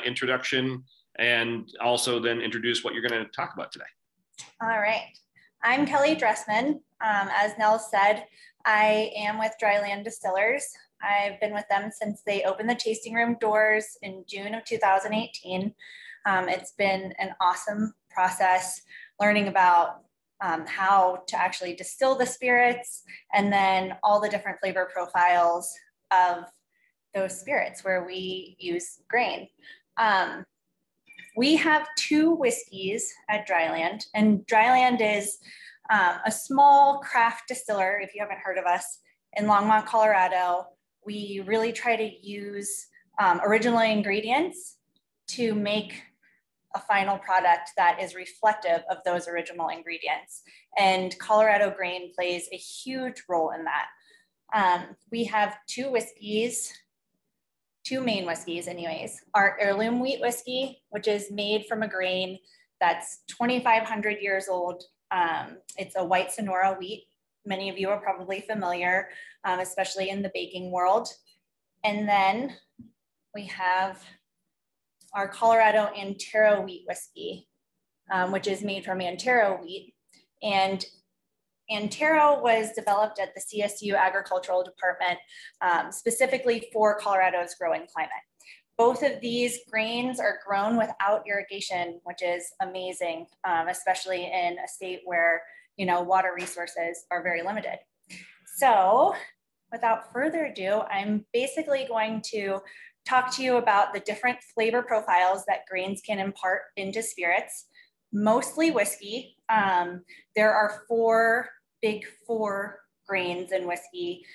introduction and also then introduce what you're going to talk about today. All right. I'm Kelly Dressman. As Nell said, I am with Dryland Distillers. I've been with them since they opened the tasting room doors in June of 2018. It's been an awesome process learning about how to actually distill the spirits and then all the different flavor profiles of those spirits where we use grain. We have two whiskeys at Dryland, and Dryland is a small craft distiller, if you haven't heard of us, in Longmont, Colorado. We really try to use original ingredients to make a final product that is reflective of those original ingredients. And Colorado grain plays a huge role in that. We have two whiskeys, two main whiskeys anyways. Our heirloom wheat whiskey, which is made from a grain that's 2,500 years old. It's a white Sonora wheat. Many of you are probably familiar, especially in the baking world. And then we have our Colorado Antero wheat whiskey, which is made from Antero wheat. And Antero was developed at the CSU Agricultural Department specifically for Colorado's growing climate. Both of these grains are grown without irrigation, which is amazing, especially in a state where water resources are very limited. So without further ado, I'm basically going to talk to you about the different flavor profiles that grains can impart into spirits, mostly whiskey. There are four grains in whiskey: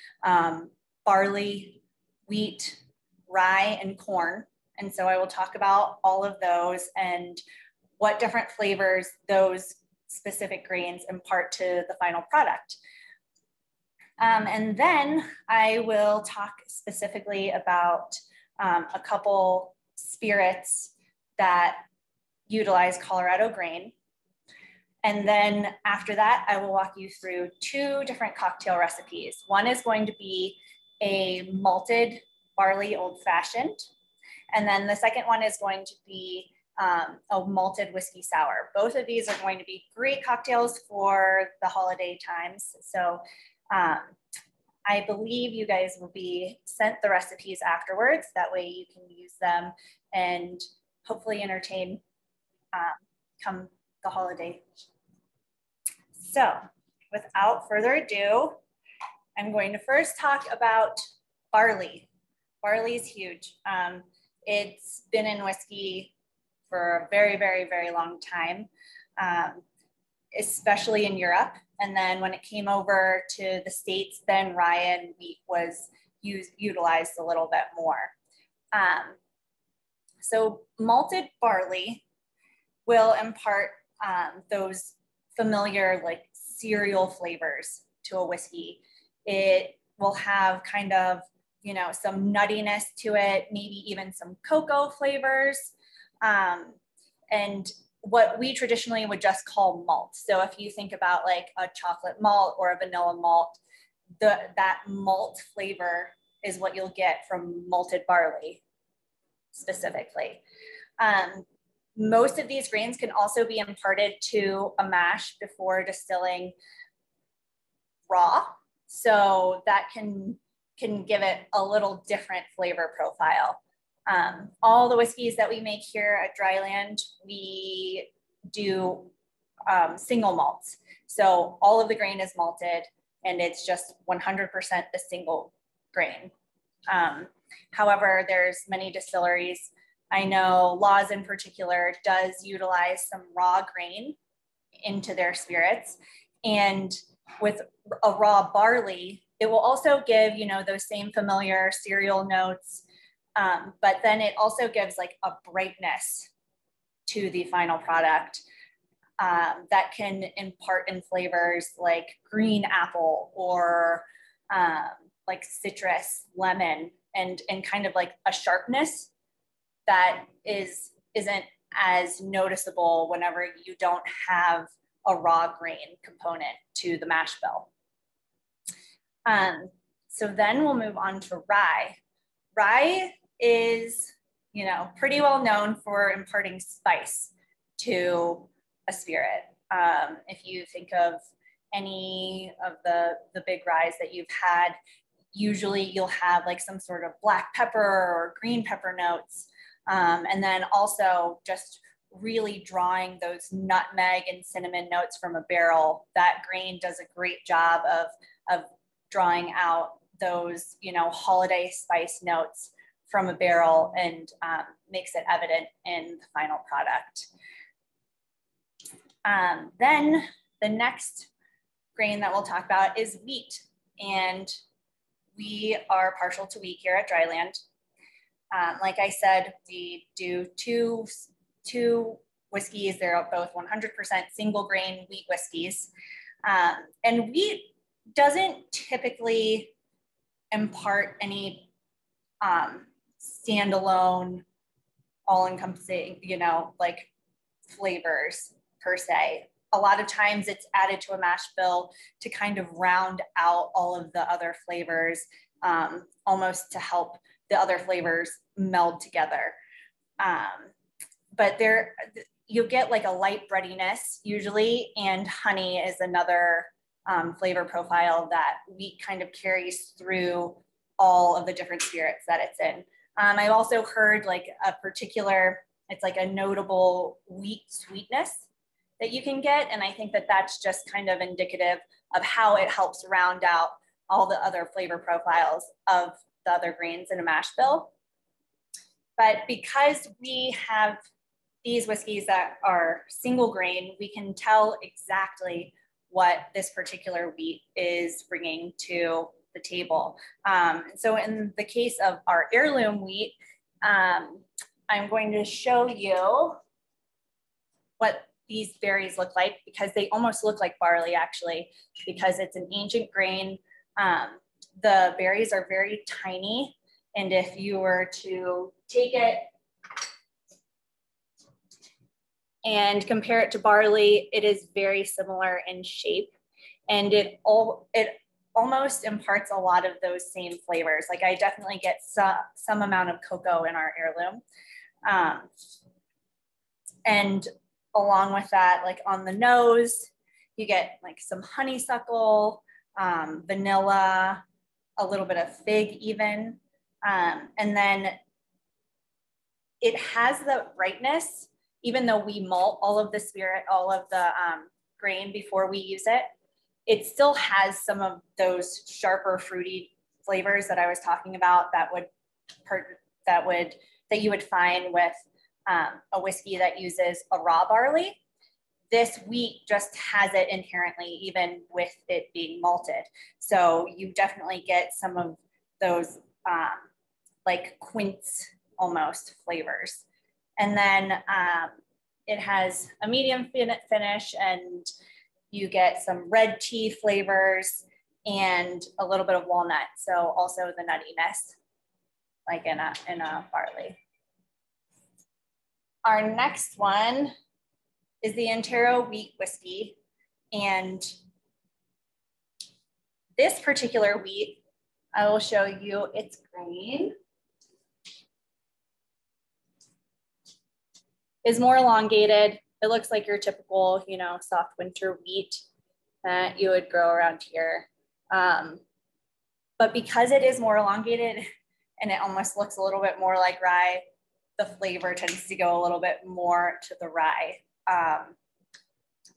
barley, wheat, rye, and corn. And so I will talk about all of those and what different flavors those specific grains impart to the final product. And then I will talk specifically about a couple spirits that utilize Colorado grain. And then after that, I will walk you through two different cocktail recipes. One is going to be a malted barley old fashioned. And then the second one is going to be a malted whiskey sour. Both of these are going to be great cocktails for the holiday times. So I believe you guys will be sent the recipes afterwards. That way you can use them and hopefully entertain come the holiday. So without further ado, I'm going to first talk about barley. Barley is huge. It's been in whiskey for a very, very, very long time, especially in Europe. And then when it came over to the States, then rye and wheat was utilized a little bit more. So malted barley will impart those familiar like cereal flavors to a whiskey. It will have kind of, some nuttiness to it, maybe even some cocoa flavors. And what we traditionally would just call malt. So if you think about like a chocolate malt or a vanilla malt, that malt flavor is what you'll get from malted barley specifically. Most of these grains can also be imparted to a mash before distilling raw. So that can give it a little different flavor profile. All the whiskeys that we make here at Dryland, we do single malts. So all of the grain is malted and it's just 100% the single grain. However, there's many distilleries. I know Laws in particular does utilize some raw grain into their spirits. And with a raw barley, it will also give, those same familiar cereal notes, but then it also gives like a brightness to the final product that can impart in flavors like green apple or like citrus, lemon, and kind of like a sharpness that isn't as noticeable whenever you don't have a raw grain component to the mash bill. So then we'll move on to rye. Rye is you know, pretty well known for imparting spice to a spirit. If you think of any of the big ryes that you've had, usually you'll have like some sort of black pepper or green pepper notes. And then also just really drawing those nutmeg and cinnamon notes from a barrel. That grain does a great job of drawing out those, you know, holiday spice notes from a barrel, and makes it evident in the final product. Then the next grain that we'll talk about is wheat. And we are partial to wheat here at Dryland. Like I said, we do two whiskeys. They're both 100% single grain wheat whiskeys. And wheat doesn't typically impart any standalone, all-encompassing, you know, like flavors per se. A lot of times it's added to a mash bill to kind of round out all of the other flavors, almost to help the other flavors meld together. But you'll get like a light breadiness usually, and honey is another flavor profile that wheat kind of carries through all of the different spirits that it's in. I've also heard like a particular, it's like a notable wheat sweetness that you can get. And I think that that's just kind of indicative of how it helps round out all the other flavor profiles of the other grains in a mash bill. But because we have these whiskeys that are single grain, we can tell exactly what this particular wheat is bringing to the table. So in the case of our heirloom wheat, I'm going to show you what these berries look like, because they almost look like barley actually, because it's an ancient grain. The berries are very tiny. And if you were to take it and compare it to barley, it is very similar in shape. And it almost imparts a lot of those same flavors. Like I definitely get some amount of cocoa in our heirloom. And along with that, like on the nose, you get like some honeysuckle, vanilla, a little bit of fig even. And then it has the brightness, even though we malt all of the spirit, all of the grain before we use it, it still has some of those sharper fruity flavors that I was talking about that you would find with a whiskey that uses a raw barley. This wheat just has it inherently, even with it being malted. So you definitely get some of those like quince almost flavors. And then it has a medium finish, and you get some red tea flavors and a little bit of walnut. So also the nuttiness, like in a barley. Our next one is the Antero wheat whiskey. And this particular wheat, I will show you its grain, is more elongated. It looks like your typical, you know, soft winter wheat that you would grow around here. But because it is more elongated and it almost looks a little bit more like rye, the flavor tends to go a little bit more to the rye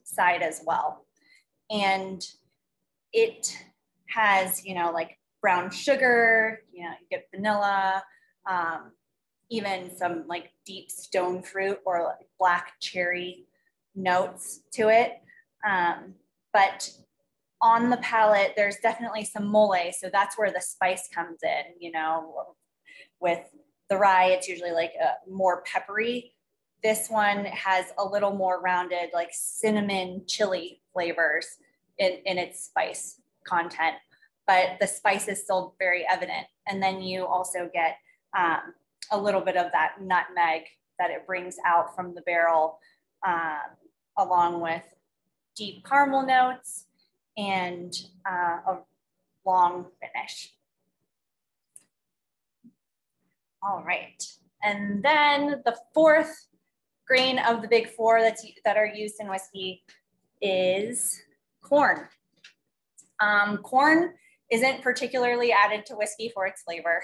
side as well. And it has, you know, like brown sugar, you know, you get vanilla, even some like deep stone fruit or like black cherry notes to it. But on the palate, there's definitely some mole. So that's where the spice comes in, you know. With the rye, it's usually like a more peppery. This one has a little more rounded, like cinnamon chili flavors in its spice content, but the spice is still very evident. And then you also get a little bit of that nutmeg that it brings out from the barrel, along with deep caramel notes and a long finish. All right, And then the fourth grain of the big four that are used in whiskey is corn. Corn isn't particularly added to whiskey for its flavor.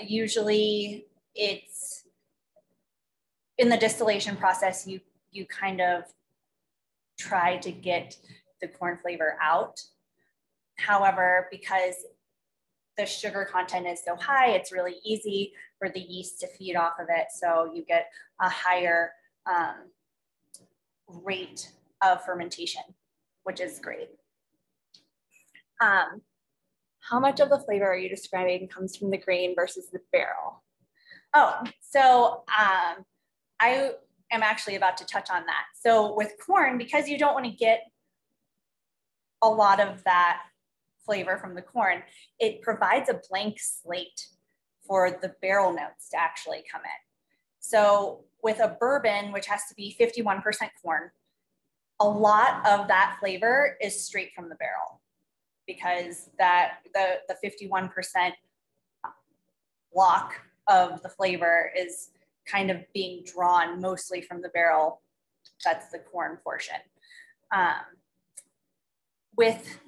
Usually it's in the distillation process, you kind of try to get the corn flavor out. However, because the sugar content is so high, it's really easy for the yeast to feed off of it. So you get a higher rate of fermentation, which is great. How much of the flavor are you describing comes from the grain versus the barrel? Oh, so I am actually about to touch on that. So with corn, because you don't want to get a lot of that flavor from the corn, it provides a blank slate for the barrel notes to actually come in. So with a bourbon, which has to be 51% corn, a lot of that flavor is straight from the barrel, because the 51% block of the flavor is kind of being drawn mostly from the barrel. That's the corn portion. With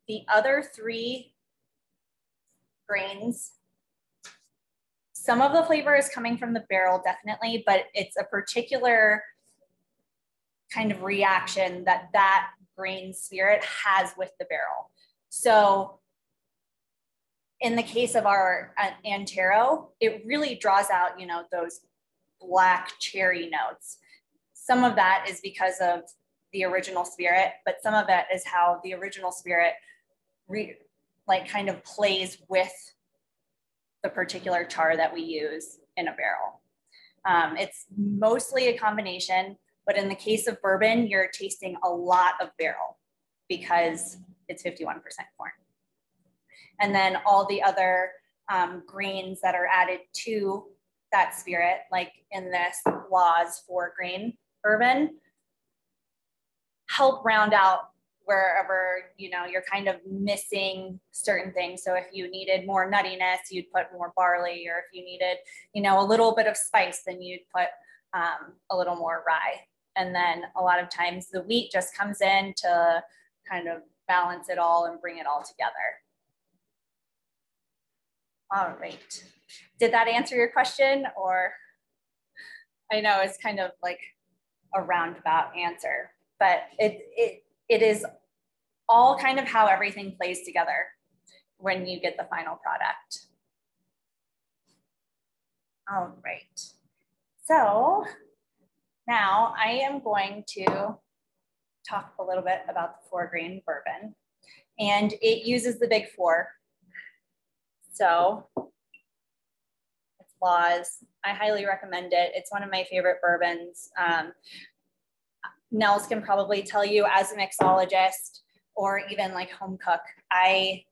the other three grains, some of the flavor is coming from the barrel, definitely, but it's a particular kind of reaction that grain spirit has with the barrel. So in the case of our Antero, it really draws out, you know, those black cherry notes. Some of that is because of the original spirit, but some of that is how the original spirit kind of plays with the particular char that we use in a barrel. It's mostly a combination, but in the case of bourbon, you're tasting a lot of barrel because it's 51% corn. And then all the other grains that are added to that spirit, like in this Laws 4-grain bourbon, help round out wherever, you know, you're kind of missing certain things. So if you needed more nuttiness, you'd put more barley, or if you needed, you know, a little bit of spice, then you'd put a little more rye. And then a lot of times the wheat just comes in to kind of balance it all and bring it all together. All right. Did that answer your question? Or I know it's kind of like a roundabout answer, but it is all kind of how everything plays together when you get the final product. All right. So now I am going to talk a little bit about the 4-grain bourbon, and it uses the big four. So it's Laws. I highly recommend it. It's one of my favorite bourbons. Nels can probably tell you, as a mixologist or even like home cook, I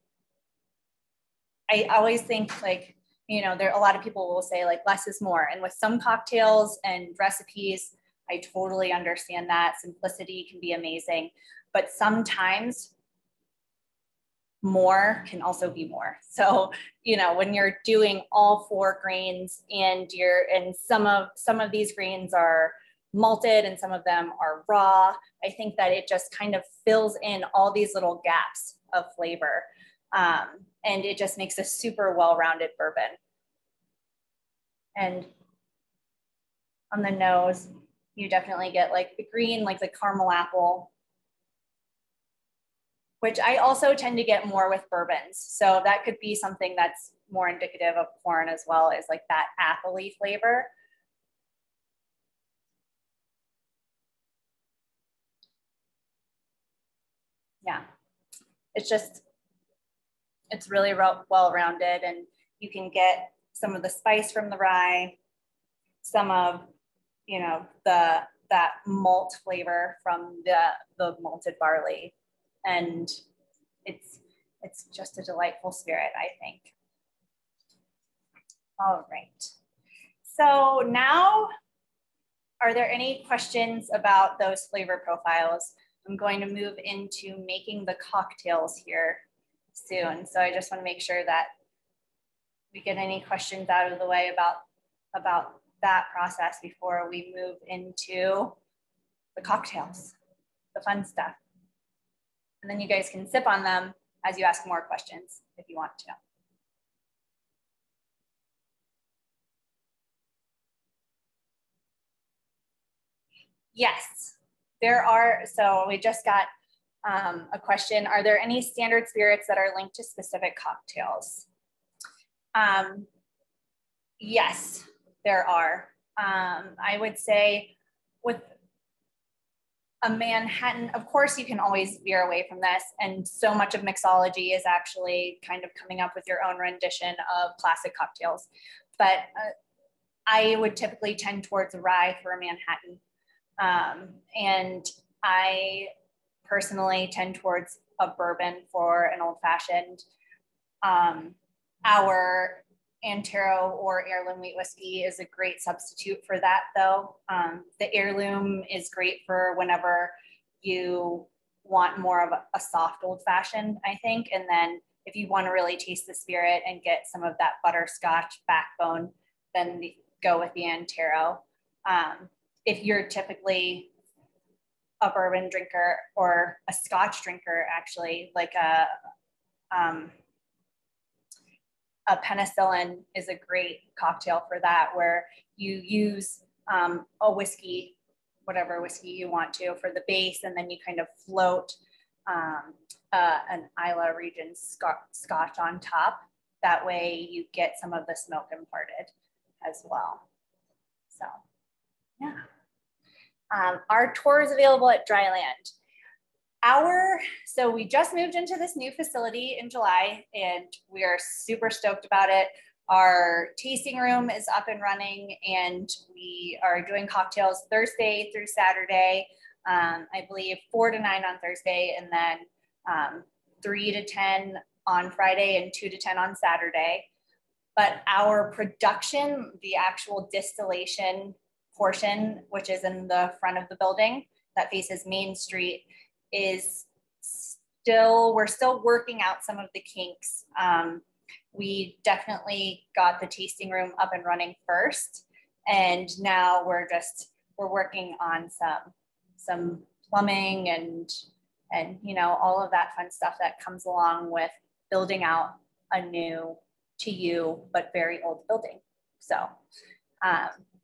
always think, like, you know, a lot of people will say like less is more. And with some cocktails and recipes, I totally understand that. Simplicity can be amazing, but sometimes more can also be more. So, you know, when you're doing all 4 grains and some of these grains are malted and some of them are raw, I think that it just kind of fills in all these little gaps of flavor. And it just makes a super well-rounded bourbon. And on the nose, you definitely get like the green, like the caramel apple, which I also tend to get more with bourbons. So that could be something that's more indicative of corn as well, as like that appley flavor. Yeah, it's really well-rounded, and you can get some of the spice from the rye, some of, you know, that malt flavor from the malted barley. And it's just a delightful spirit, I think. All right. So now, are there any questions about those flavor profiles? I'm going to move into making the cocktails here soon. So I just want to make sure that we get any questions out of the way about that process before we move into the cocktails, the fun stuff. And then you guys can sip on them as you ask more questions if you want to. Yes, there are. So we just got a question. Are there any standard spirits that are linked to specific cocktails? Yes, there are. I would say with a Manhattan, of course, you can always veer away from this. And so much of mixology is actually kind of coming up with your own rendition of classic cocktails. But I would typically tend towards rye for a Manhattan. And I personally tend towards a bourbon for an old fashioned. Our Antero or heirloom wheat whiskey is a great substitute for that though. The heirloom is great for whenever you want more of a soft old fashioned, I think. And then if you want to really taste the spirit and get some of that butterscotch backbone, then go with the Antero. If you're typically a bourbon drinker or a Scotch drinker, actually, like a penicillin is a great cocktail for that, where you use a whiskey, whatever whiskey you want to, for the base, and then you kind of float an Isla region Scotch on top. That way you get some of the smoke imparted as well. So, yeah. Our tour is available at Dryland. So we just moved into this new facility in July and we are super stoked about it. Our tasting room is up and running and we are doing cocktails Thursday through Saturday. I believe 4 to 9 on Thursday and then 3 to 10 on Friday and 2 to 10 on Saturday. But our production, the actual distillation portion, which is in the front of the building that faces Main Street, is we're still working out some of the kinks. We definitely got the tasting room up and running first, and now we're working on some plumbing and you know, all of that fun stuff that comes along with building out a new to you but very old building. So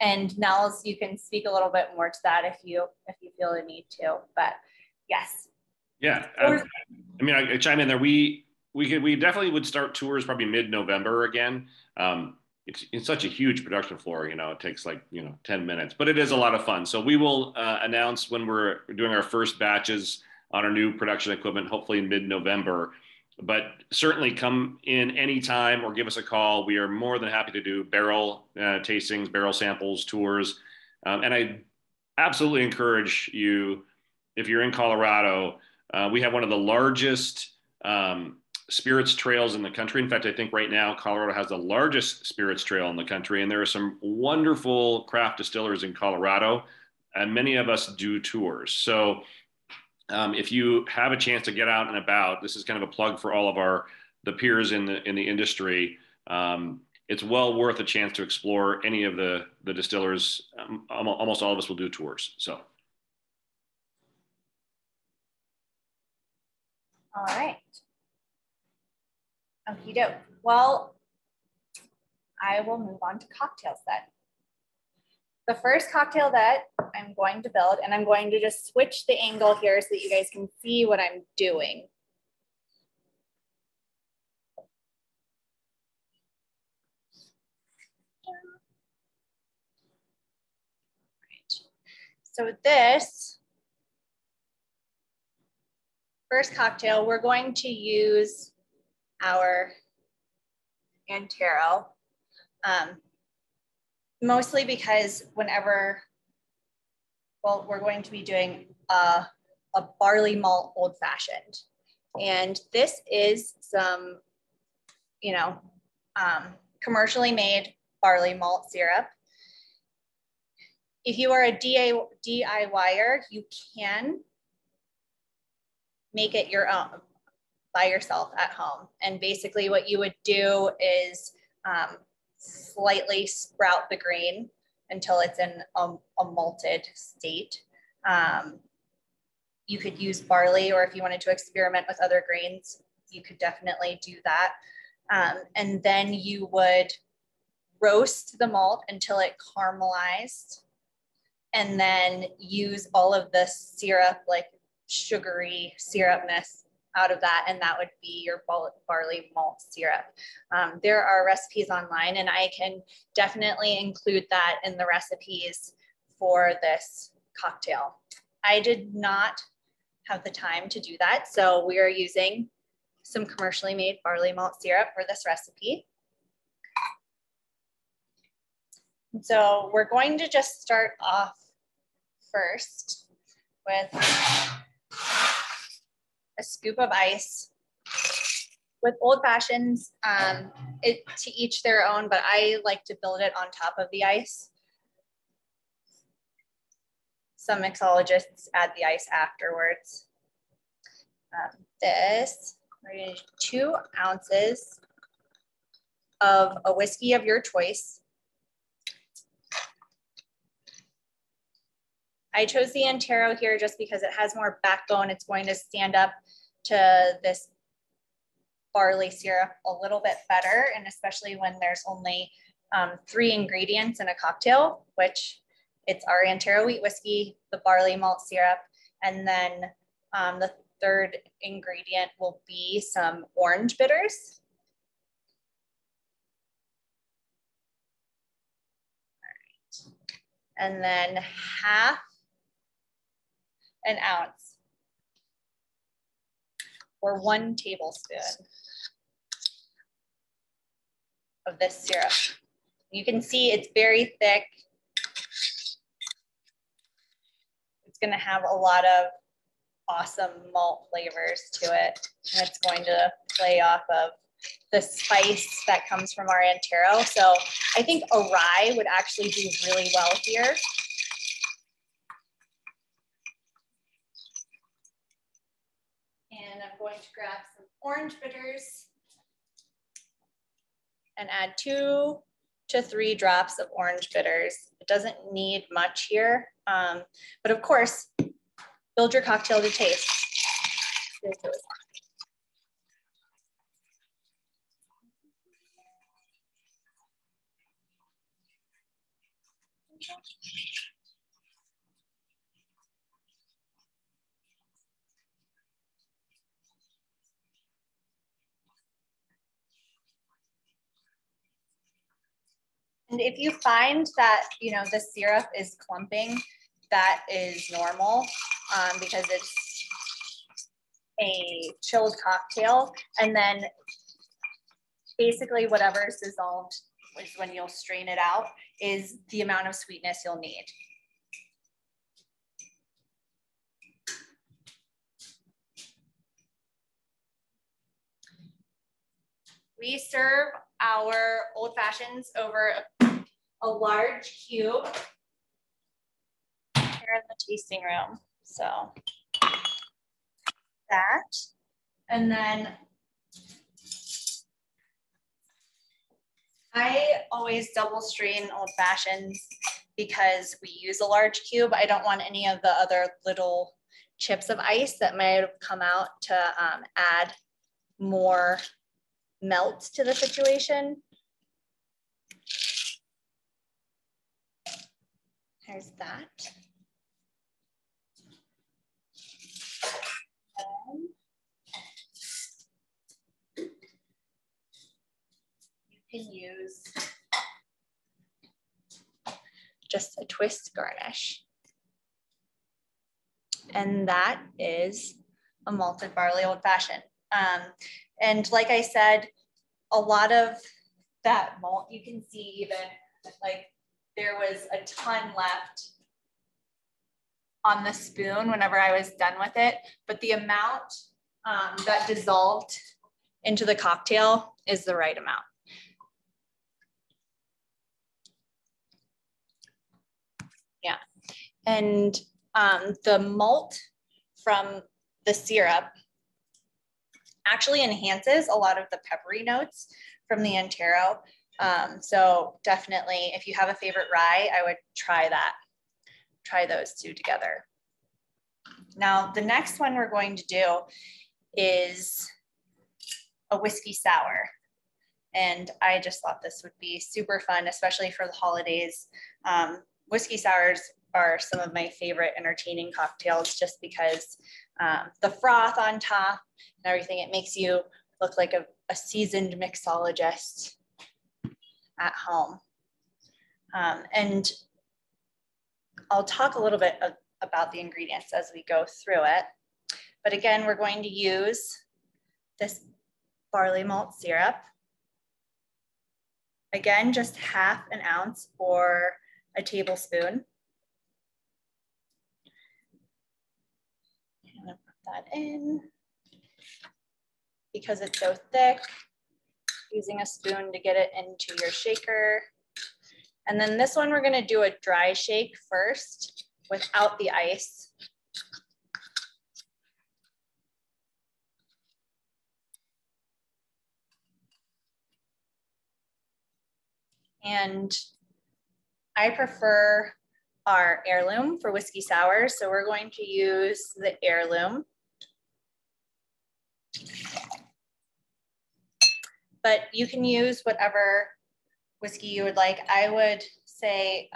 and Nels, you can speak a little bit more to that if you feel the need to, but yes. Yeah, I mean, I chime in there. We definitely would start tours probably mid-November again. It's such a huge production floor, you know, it takes like, you know, 10 minutes, but it is a lot of fun. So we will announce when we're doing our first batches on our new production equipment, hopefully in mid-November. But certainly come in anytime or give us a call. We are more than happy to do barrel tastings, barrel samples, tours. And I absolutely encourage you, if you're in Colorado, we have one of the largest spirits trails in the country. In fact, I think right now Colorado has the largest spirits trail in the country. And there are some wonderful craft distillers in Colorado, and many of us do tours. So if you have a chance to get out and about, this is kind of a plug for all of the peers in the industry. It's well worth a chance to explore any of the distillers. Almost all of us will do tours. So. All right. Okie doke. Well, I will move on to cocktails then. The first cocktail that I'm going to build, and I'm going to just switch the angle here so that you guys can see what I'm doing. So this first cocktail, we're going to use our Antero, mostly because we're going to be doing a barley malt old fashioned. And this is some, you know, commercially made barley malt syrup. If you are a DIYer, you can make it your own by yourself at home. And basically what you would do is slightly sprout the grain until it's in a malted state. You could use barley, or if you wanted to experiment with other grains, you could definitely do that. And then you would roast the malt until it caramelized, and then use all of the syrup, like sugary syrupness out of that, and that would be your barley malt syrup. There are recipes online, and I can definitely include that in the recipes for this cocktail. I did not have the time to do that, so we are using some commercially made barley malt syrup for this recipe. So we're going to just start off first with a scoop of ice. With old fashions, to each their own, but I like to build it on top of the ice. Some mixologists add the ice afterwards. We're going to do 2 ounces of a whiskey of your choice. I chose the Antero here just because it has more backbone. It's going to stand up to this barley syrup a little bit better, and especially when there's only 3 ingredients in a cocktail, which it's our Antero wheat whiskey, the barley malt syrup, and then the 3rd ingredient will be some orange bitters. All right. And then half an ounce, or 1 tablespoon of this syrup. You can see it's very thick. It's going to have a lot of awesome malt flavors to it, and it's going to play off of the spice that comes from our Antero. So I think a rye would actually do really well here. And I'm going to grab some orange bitters and add 2 to 3 drops of orange bitters. It doesn't need much here, but of course, build your cocktail to taste. And if you find that, you know, the syrup is clumping, that is normal because it's a chilled cocktail. And then basically whatever is dissolved is when you'll strain it out is the amount of sweetness you'll need. We serve our old fashions over a large cube here in the tasting room. So that, and then I always double strain old fashions because we use a large cube. I don't want any of the other little chips of ice that might have come out to add more melt to the situation. There's that. You can use just a twist garnish. And that is a malted barley old fashioned. And like I said, a lot of that malt, you can see even like there was a ton left on the spoon whenever I was done with it, but the amount that dissolved into the cocktail is the right amount. Yeah, and the malt from the syrup actually enhances a lot of the peppery notes from the Antero. So definitely, if you have a favorite rye, I would try that. Try those two together. Now, the next one we're going to do is a whiskey sour. And I just thought this would be super fun, especially for the holidays. Whiskey sours are some of my favorite entertaining cocktails just because the froth on top and everything, it makes you look like a seasoned mixologist at home. And I'll talk a little bit about the ingredients as we go through it. But again, we're going to use this barley malt syrup. Again, just ½ an ounce or a tablespoon. I'm gonna put that in. Because it's so thick, using a spoon to get it into your shaker. And then this one, we're gonna do a dry shake first without the ice. And I prefer our heirloom for whiskey sours. So we're going to use the heirloom. But you can use whatever whiskey you would like. I would say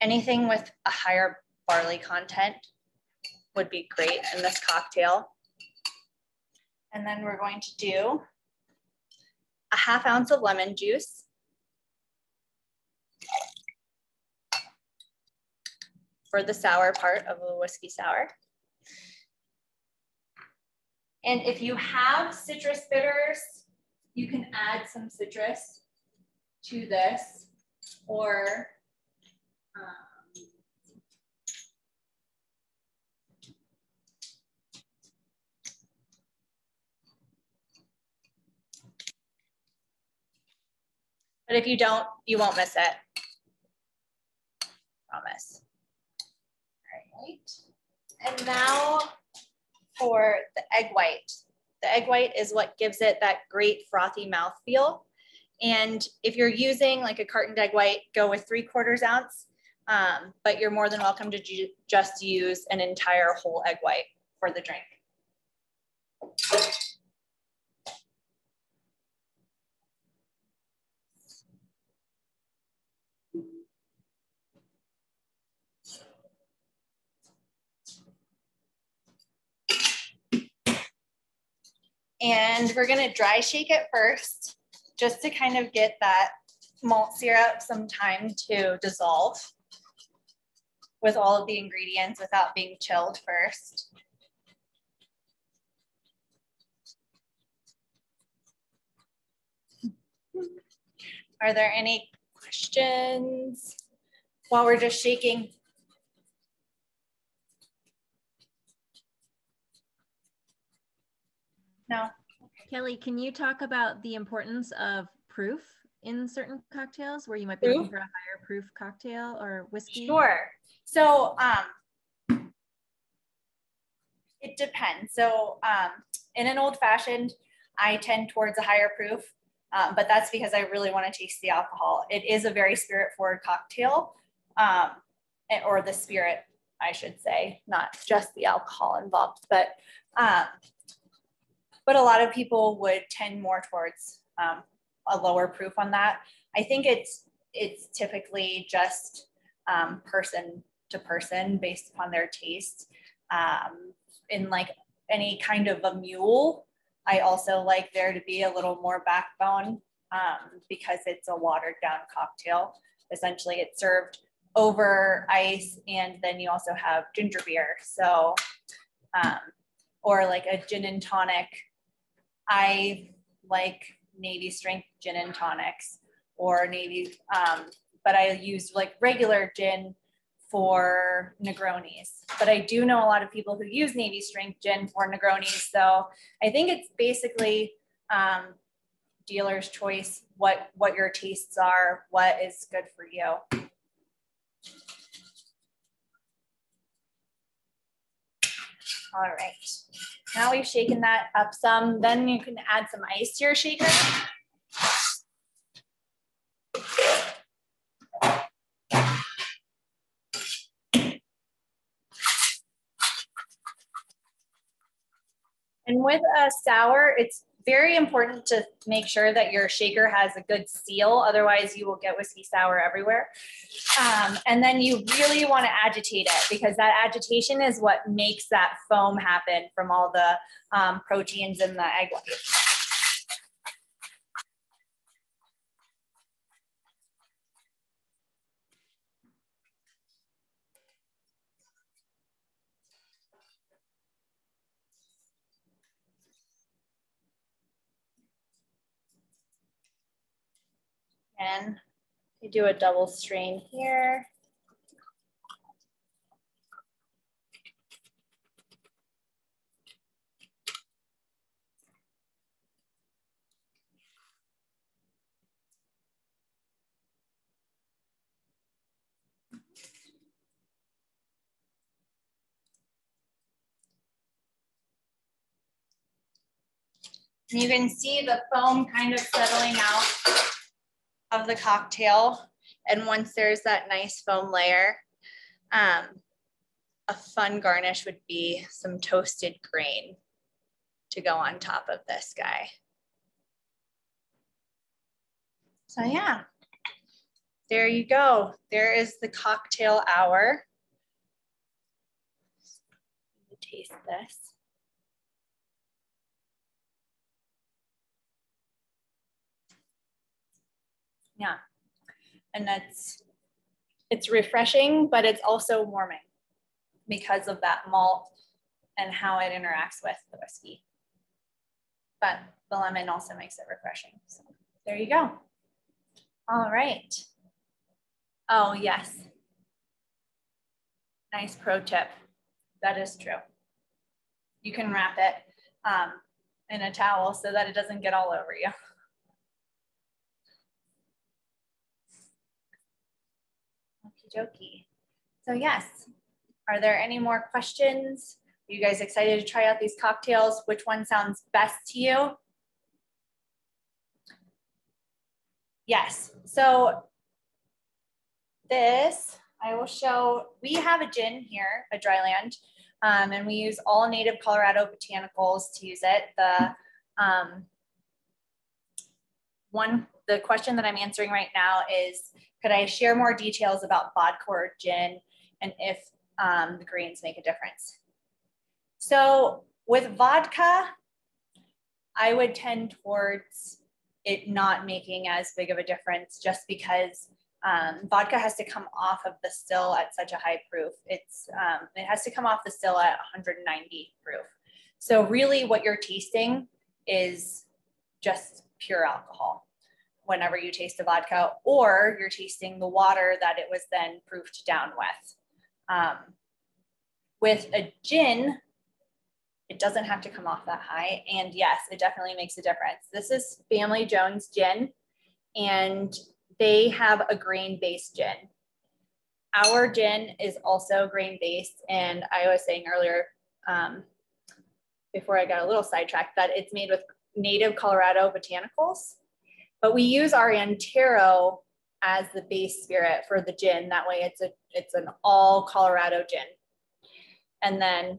anything with a higher barley content would be great in this cocktail. And then we're going to do a ½ ounce of lemon juice. For the sour part of a whiskey sour. And if you have citrus bitters, you can add some citrus to this, or but if you don't, you won't miss it. Promise. All right. And now for the egg white. The egg white is what gives it that great frothy mouthfeel. And if you're using like a cartoned egg white, go with 3/4 ounce, but you're more than welcome to just use an entire whole egg white for the drink. And we're gonna dry shake it first, just to kind of get that malt syrup some time to dissolve with all of the ingredients without being chilled first. Are there any questions while we're just shaking? No? Kelly, can you talk about the importance of proof in certain cocktails where you might be looking for a higher proof cocktail or whiskey? Sure. So it depends. So in an old fashioned, I tend towards a higher proof, but that's because I really want to taste the alcohol. It is a very spirit forward cocktail, or the spirit, I should say, not just the alcohol involved, but a lot of people would tend more towards a lower proof on that. I think it's typically just person to person based upon their taste. In like any kind of a mule, I also like there to be a little more backbone because it's a watered down cocktail. Essentially, it's served over ice, and then you also have ginger beer. So, or like a gin and tonic. I like Navy strength gin and tonics, or Navy, but I use like regular gin for Negronis. But I do know a lot of people who use Navy strength gin for Negronis. So I think it's basically dealer's choice, what your tastes are, what is good for you. All right, now we've shaken that up some, then you can add some ice to your shaker. with a sour, it's very important to make sure that your shaker has a good seal. Otherwise you will get whiskey sour everywhere. And then you really want to agitate it, because that agitation is what makes that foam happen from all the proteins in the egg white. And you do a double strain here. And you can see the foam kind of settling out of the cocktail. And once there's that nice foam layer, a fun garnish would be some toasted grain to go on top of this guy. So yeah, there you go. There is the cocktail hour. Taste this. Yeah, and it's refreshing, but it's also warming because of that malt and how it interacts with the whiskey. But the lemon also makes it refreshing. So there you go. All right. Oh, yes. Nice pro tip. That is true. You can wrap it in a towel so that it doesn't get all over you. Okie dokie. So yes, are there any more questions? Are you guys excited to try out these cocktails? Which one sounds best to you? Yes, so this, I will show, we have a gin here at Dryland, and we use all native Colorado botanicals to use it. The question that I'm answering right now is, could I share more details about vodka or gin and if the grains make a difference? So with vodka, I would tend towards it not making as big of a difference, just because vodka has to come off of the still at such a high proof. It has to come off the still at 190 proof. So really what you're tasting is just pure alcohol whenever you taste a vodka, or you're tasting the water that it was then proofed down with. With a gin, it doesn't have to come off that high. And yes, it definitely makes a difference. This is Family Jones Gin, and they have a grain-based gin. Our gin is also grain-based, and I was saying earlier, before I got a little sidetracked, that it's made with native Colorado botanicals, but we use our Antero as the base spirit for the gin. That way it's an all Colorado gin. And then,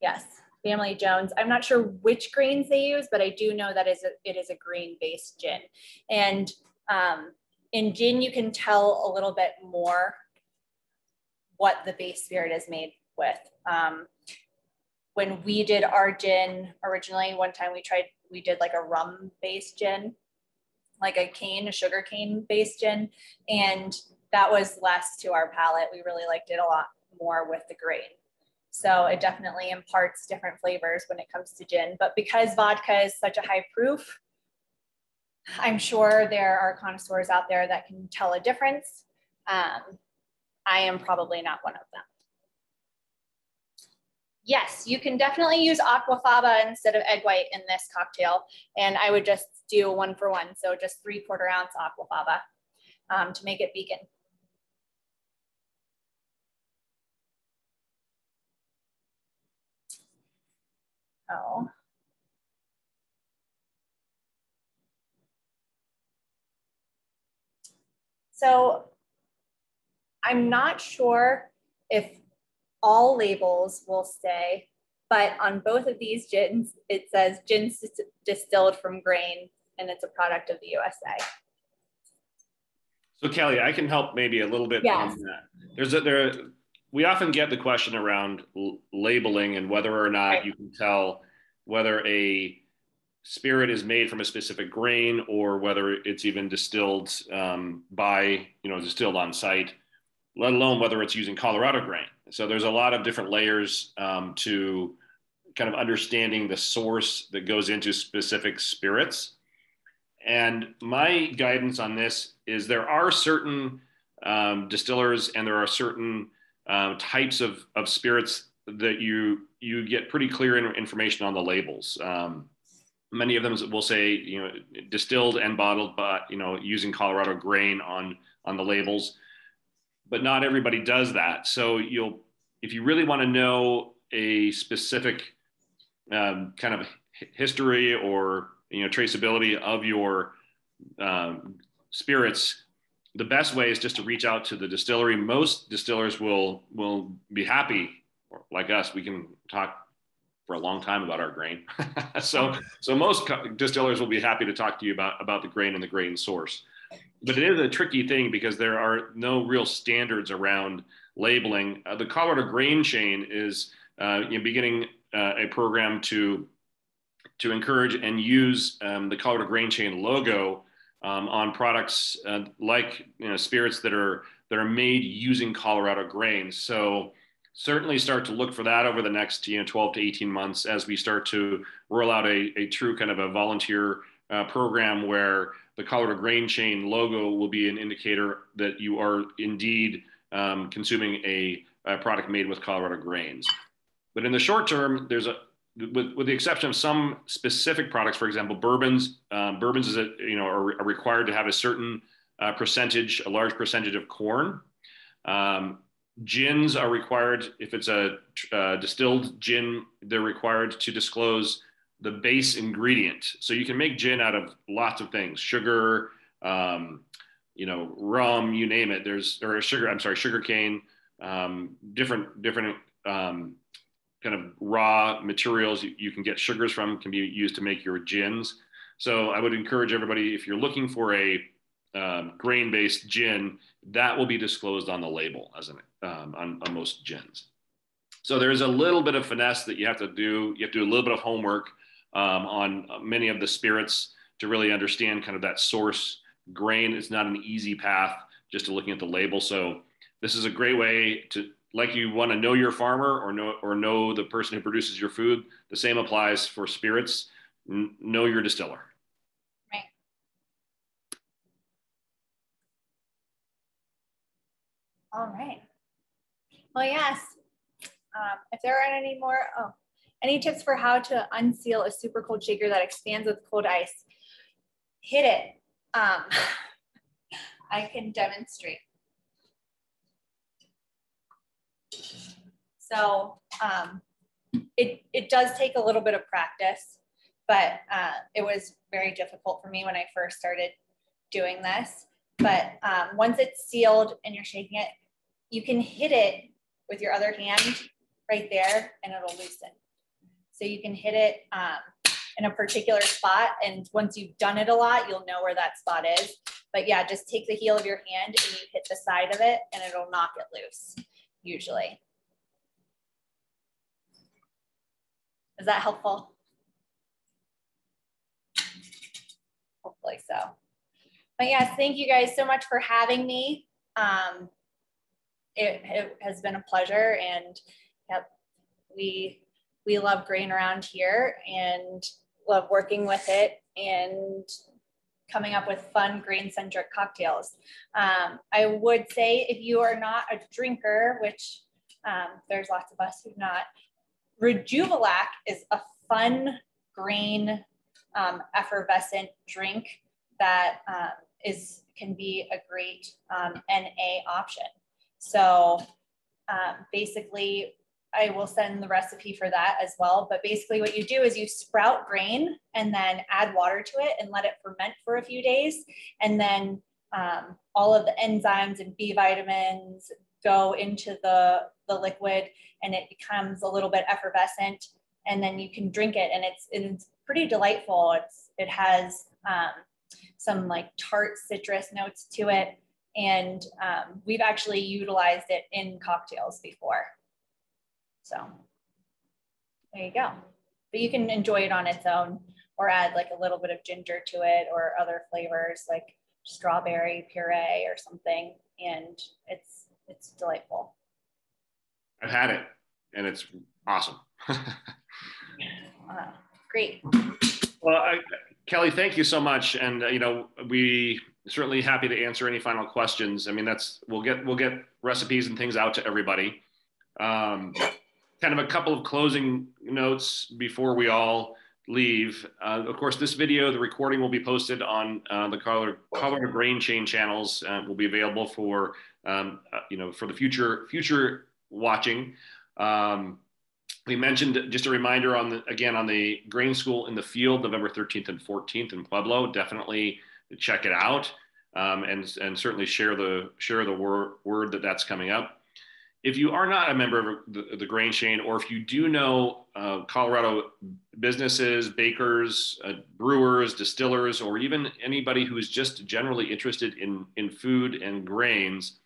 yes, Family Jones, I'm not sure which grains they use, but I do know that it is a grain-based gin. And in gin, you can tell a little bit more what the base spirit is made with. When we did our gin originally, one time we did like a rum-based gin, like a sugar cane-based gin, and that was less to our palate. We really liked it a lot more with the grain. So it definitely imparts different flavors when it comes to gin. But because vodka is such a high proof, I'm sure there are connoisseurs out there that can tell a difference. I am probably not one of them. Yes, you can definitely use aquafaba instead of egg white in this cocktail. And I would just do 1-for-1. So just 3/4 ounce aquafaba to make it vegan. Oh. So I'm not sure if all labels will say But on both of these gins, it says gins distilled from grain, and it's a product of the USA. So Kelly, I can help maybe a little bit Yes. on that. We often get the question around labeling and whether or not you can tell whether a spirit is made from a specific grain or whether it's even distilled distilled on site, let alone whether it's using Colorado grain. So there's a lot of different layers to kind of understanding the source that goes into specific spirits. And my guidance on this is there are certain distillers and there are certain types of spirits that you get pretty clear information on the labels. Many of them will say, distilled and bottled, but, using Colorado grain on the labels, but not everybody does that. So if you really want to know a specific kind of history or, traceability of your spirits, the best way is just to reach out to the distillery. Most distillers will be happy, like us, we can talk for a long time about our grain. so most distillers will be happy to talk to you about the grain and the grain source. But it is a tricky thing because there are no real standards around labeling. The Colorado Grain Chain is beginning a program to encourage and use the Colorado Grain Chain logo on products like spirits that are made using Colorado grain. So certainly start to look for that over the next 12 to 18 months as we start to roll out a true kind of a volunteer program where the Colorado Grain Chain logo will be an indicator that you are indeed consuming a product made with Colorado grains. But in the short term, there's with the exception of some specific products, for example, bourbons is are required to have a certain percentage, a large percentage of corn. Gins are required, if it's a distilled gin, they're required to disclose the base ingredient. So you can make gin out of lots of things, sugar, rum, you name it. Sugar cane, different kind of raw materials you can get sugars from can be used to make your gins. So I would encourage everybody, if you're looking for a grain-based gin, that will be disclosed on the label as on most gins. So there's a little bit of finesse that you have to do. You have to do a little bit of homework on many of the spirits to really understand kind of that source grain. It's not an easy path just to looking at the label. So this is a great way to, like you want to know your farmer or know the person who produces your food. The same applies for spirits. Know your distiller. Right. All right. Well, yes. If there aren't any more, any tips for how to unseal a super cold shaker that expands with cold ice? Hit it. I can demonstrate. So it does take a little bit of practice, but it was very difficult for me when I first started doing this. But once it's sealed and you're shaking it, you can hit it with your other hand right there and it'll loosen. So you can hit it in a particular spot, and once you've done it a lot, you'll know where that spot is. But yeah, just take the heel of your hand and you hit the side of it and it'll knock it loose, usually. Is that helpful? Hopefully so. But yes, thank you guys so much for having me. It has been a pleasure, and yep, we love grain around here and love working with it and coming up with fun grain-centric cocktails. I would say if you are not a drinker, which there's lots of us who's not, Rejuvelac is a fun grain effervescent drink that can be a great NA option. So basically, I will send the recipe for that as well. But basically what you do is you sprout grain and then add water to it and let it ferment for a few days. And then all of the enzymes and B vitamins go into the liquid and it becomes a little bit effervescent. and then you can drink it, and it's pretty delightful. It has some like tart citrus notes to it, and we've actually utilized it in cocktails before. So there you go. But you can enjoy it on its own, or add like a little bit of ginger to it, or other flavors like strawberry puree or something, and it's delightful. I've had it, and it's awesome. Great. Well, Kelly, thank you so much, and we certainly happy to answer any final questions. I mean, we'll get recipes and things out to everybody. Kind of a couple of closing notes before we all leave. Of course, this video, the recording will be posted on the Colorado Grain Chain channels. Will be available for for the future watching. We mentioned, just a reminder on the Grain School in the Field, November 13th and 14th in Pueblo. Definitely check it out, and certainly share the word that that's coming up. If you are not a member of the Grain Chain, or if you do know Colorado businesses, bakers, brewers, distillers, or even anybody who is just generally interested in food and grains,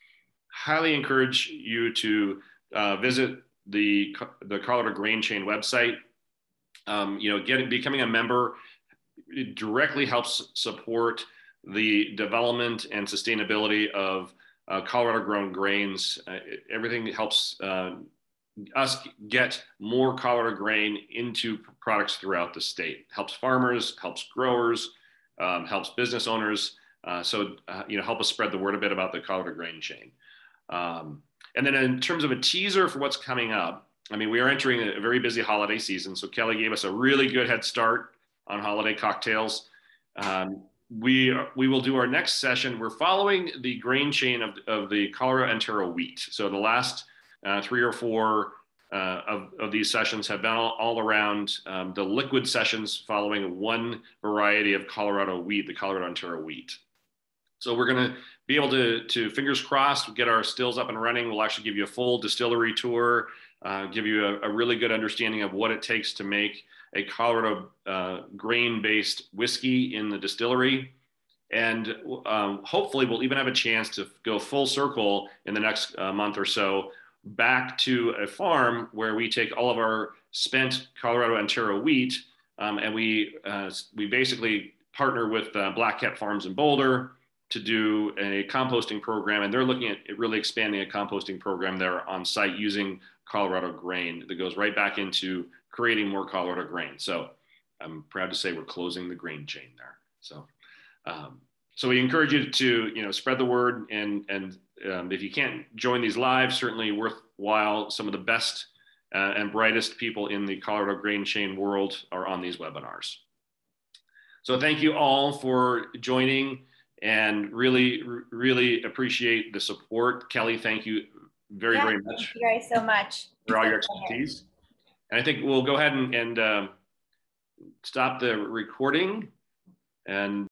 highly encourage you to visit the Colorado Grain Chain website. Becoming a member, it directly helps support the development and sustainability of Colorado grown grains. Everything helps us get more Colorado grain into products throughout the state. Helps farmers, helps growers, helps business owners. Help us spread the word a bit about the Colorado Grain Chain. And then in terms of a teaser for what's coming up, I mean, we are entering a very busy holiday season. So Kelly gave us a really good head start on holiday cocktails. We will do our next session. We're following the grain chain of the Colorado Ontario wheat. So the last 3 or 4 of these sessions have been all around the liquid sessions following one variety of Colorado wheat, the Colorado Ontario wheat. So we're going to be able to fingers crossed, get our stills up and running. We'll actually give you a full distillery tour, give you a really good understanding of what it takes to make a Colorado grain-based whiskey in the distillery. And hopefully we'll even have a chance to go full circle in the next month or so back to a farm where we take all of our spent Colorado Ontario wheat, and we basically partner with Black Cat Farms in Boulder to do a composting program. And they're looking at really expanding a composting program there on site using Colorado grain that goes right back into creating more Colorado grain. So I'm proud to say we're closing the grain chain there. So we encourage you to spread the word, and if you can't join these live, certainly worthwhile. Some of the best and brightest people in the Colorado grain chain world are on these webinars. So thank you all for joining, and really, really appreciate the support. Kelly, thank you very much. Thank you guys so much for all your expertise. And I think we'll go ahead and stop the recording, and